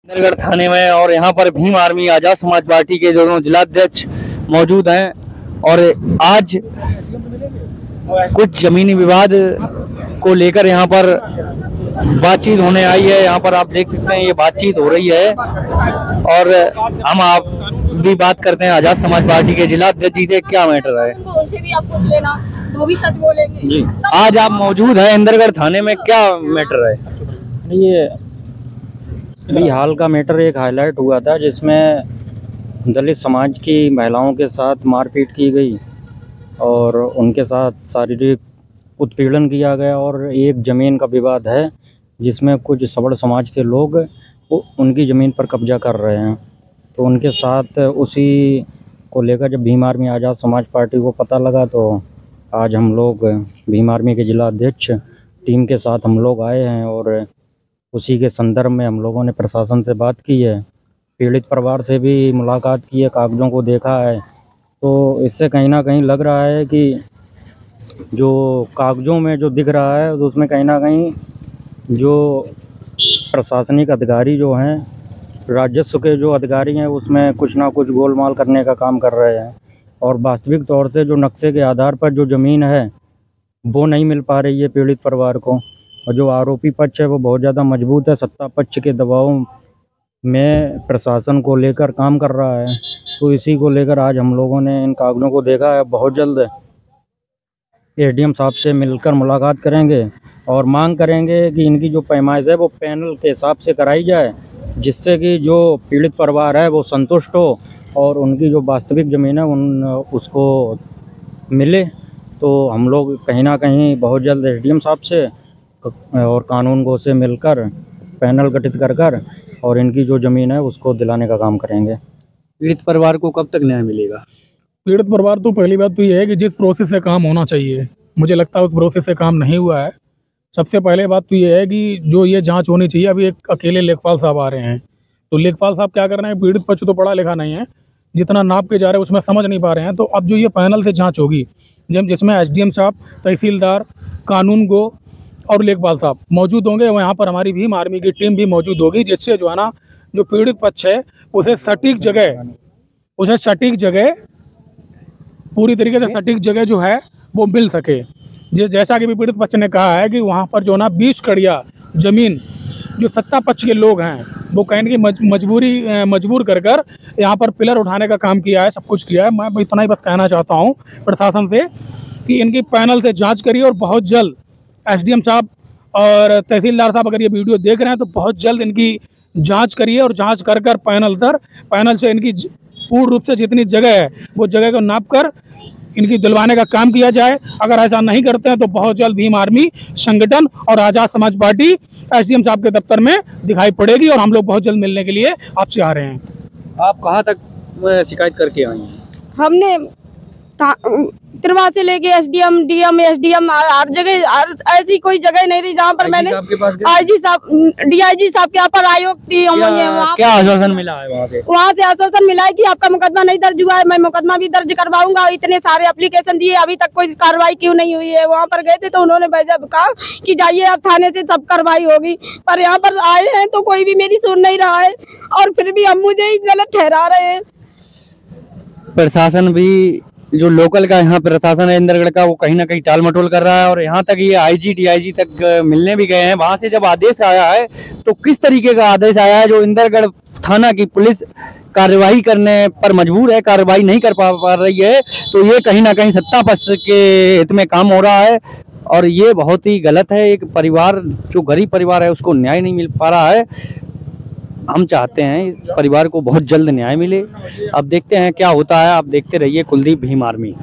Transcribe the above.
इंदरगढ़ थाने में और यहाँ पर भीम आर्मी आजाद समाज पार्टी के दोनों जिलाध्यक्ष मौजूद हैं और आज कुछ जमीनी विवाद को लेकर यहाँ पर बातचीत होने आई है। यहाँ पर आप देख सकते हैं ये बातचीत हो रही है और हम आप भी बात करते हैं आजाद समाज पार्टी के जिलाध्यक्ष जी से क्या मैटर है। उनसे भी आप पूछ लेना, वो भी सच बोलेंगे जी। आज आप मौजूद हैं इंदरगढ़ थाने में, क्या मैटर है? ये अभी हाल का मैटर एक हाईलाइट हुआ था जिसमें दलित समाज की महिलाओं के साथ मारपीट की गई और उनके साथ शारीरिक उत्पीड़न किया गया और एक ज़मीन का विवाद है जिसमें कुछ सवर्ण समाज के लोग उनकी ज़मीन पर कब्जा कर रहे हैं। तो उनके साथ उसी को लेकर जब भीम आर्मी आज़ाद समाज पार्टी को पता लगा तो आज हम लोग भीम आर्मी के जिला अध्यक्ष टीम के साथ हम लोग आए हैं और उसी के संदर्भ में हम लोगों ने प्रशासन से बात की है, पीड़ित परिवार से भी मुलाकात की है, कागज़ों को देखा है। तो इससे कहीं ना कहीं लग रहा है कि जो कागज़ों में जो दिख रहा है तो उसमें कहीं ना कहीं जो प्रशासनिक अधिकारी जो हैं, राजस्व के जो अधिकारी हैं, उसमें कुछ ना कुछ गोलमाल करने का काम कर रहे हैं और वास्तविक तौर से जो नक्शे के आधार पर जो ज़मीन है वो नहीं मिल पा रही है पीड़ित परिवार को। और जो आरोपी पक्ष है वो बहुत ज़्यादा मजबूत है, सत्ता पक्ष के दबाव में प्रशासन को लेकर काम कर रहा है। तो इसी को लेकर आज हम लोगों ने इन कागज़ों को देखा है। बहुत जल्द एडीएम साहब से मिलकर मुलाकात करेंगे और मांग करेंगे कि इनकी जो पैमाइश है वो पैनल के हिसाब से कराई जाए, जिससे कि जो पीड़ित परिवार है वो संतुष्ट हो और उनकी जो वास्तविक ज़मीन है उसको मिले। तो हम लोग कहीं ना कहीं बहुत जल्द एडीएम साहब से और कानून गो से मिलकर पैनल गठित कर और इनकी जो ज़मीन है उसको दिलाने का काम करेंगे। पीड़ित परिवार को कब तक न्याय मिलेगा? पीड़ित परिवार तो पहली बात तो ये है कि जिस प्रोसेस से काम होना चाहिए, मुझे लगता है उस प्रोसेस से काम नहीं हुआ है। सबसे पहले बात तो ये है कि जो ये जांच होनी चाहिए, अभी एक अकेले लेखपाल साहब आ रहे हैं तो लेखपाल साहब क्या कर रहे हैं, पीड़ित पक्ष तो पढ़ा लिखा नहीं है, जितना नाप के जा रहे हैं उसमें समझ नहीं पा रहे हैं। तो अब जो ये पैनल से जाँच होगी जिसमें एसडीएम साहब, तहसीलदार, कानून गो और लेखपाल साहब मौजूद होंगे, वहाँ पर हमारी भीम आर्मी की टीम भी मौजूद होगी, जिससे जो है ना जो पीड़ित पक्ष है उसे सटीक जगह पूरी तरीके से सटीक जगह जो है वो मिल सके। जैसा कि भी पीड़ित पक्ष ने कहा है कि वहाँ पर जो ना 20 कड़िया ज़मीन जो सत्ता पक्ष के लोग हैं वो कहने की मजबूर कर यहाँ पर पिलर उठाने का काम किया है, सब कुछ किया है। मैं इतना ही बस कहना चाहता हूँ प्रशासन से कि इनकी पैनल से जाँच करिए और बहुत जल्द एसडीएम साहब और तहसीलदार साहब अगर ये वीडियो देख रहे हैं तो बहुत जल्द इनकी जांच करिए और जांच कर पैनल से इनकी पूर्ण रूप से जितनी जगह है वो जगह को नाप कर इनकी दिलवाने का काम किया जाए। अगर ऐसा नहीं करते हैं तो बहुत जल्द भीम आर्मी संगठन और आज़ाद समाज पार्टी एसडीएम साहब के दफ्तर में दिखाई पड़ेगी और हम लोग बहुत जल्द मिलने के लिए आपसे आ रहे हैं। आप कहाँ तक शिकायत करके आई हैं? हमने तिरवा से लेके एसडीएम, डीएम, एसडीएम हर जगह ऐसी कोई जगह नहीं रही जहाँ पर मैंने आईजी साहब, डीआईजी साहब के यहाँ पर आयोग क्या आश्वासन मिला है? वहाँ से आश्वासन मिला है कि आपका मुकदमा नहीं दर्ज हुआ है, मैं मुकदमा भी दर्ज करवाऊंगा। इतने सारे एप्लीकेशन दिए, अभी तक कोई कार्रवाई क्यों नहीं हुई है? वहाँ पर गए थे तो उन्होंने कहा कि जाइए आप थाने से सब कार्रवाई होगी, पर यहाँ पर आए हैं तो कोई भी मेरी सुन नहीं रहा है और फिर भी हम मुझे ही गलत ठहरा रहे हैं। प्रशासन भी जो लोकल का यहाँ प्रशासन है इंदरगढ़ का वो कहीं ना कहीं टाल मटोल कर रहा है और यहाँ तक ये आईजी डीआईजी तक मिलने भी गए हैं। वहाँ से जब आदेश आया है तो किस तरीके का आदेश आया है जो इंदरगढ़ थाना की पुलिस कार्रवाई करने पर मजबूर है, कार्रवाई नहीं कर पा रही है, तो ये कहीं ना कहीं सत्ता पक्ष के हित में काम हो रहा है और ये बहुत ही गलत है। एक परिवार जो गरीब परिवार है उसको न्याय नहीं मिल पा रहा है। हम चाहते हैं इस परिवार को बहुत जल्द न्याय मिले। अब देखते हैं क्या होता है। आप देखते रहिए कुलदीप भीम आर्मी।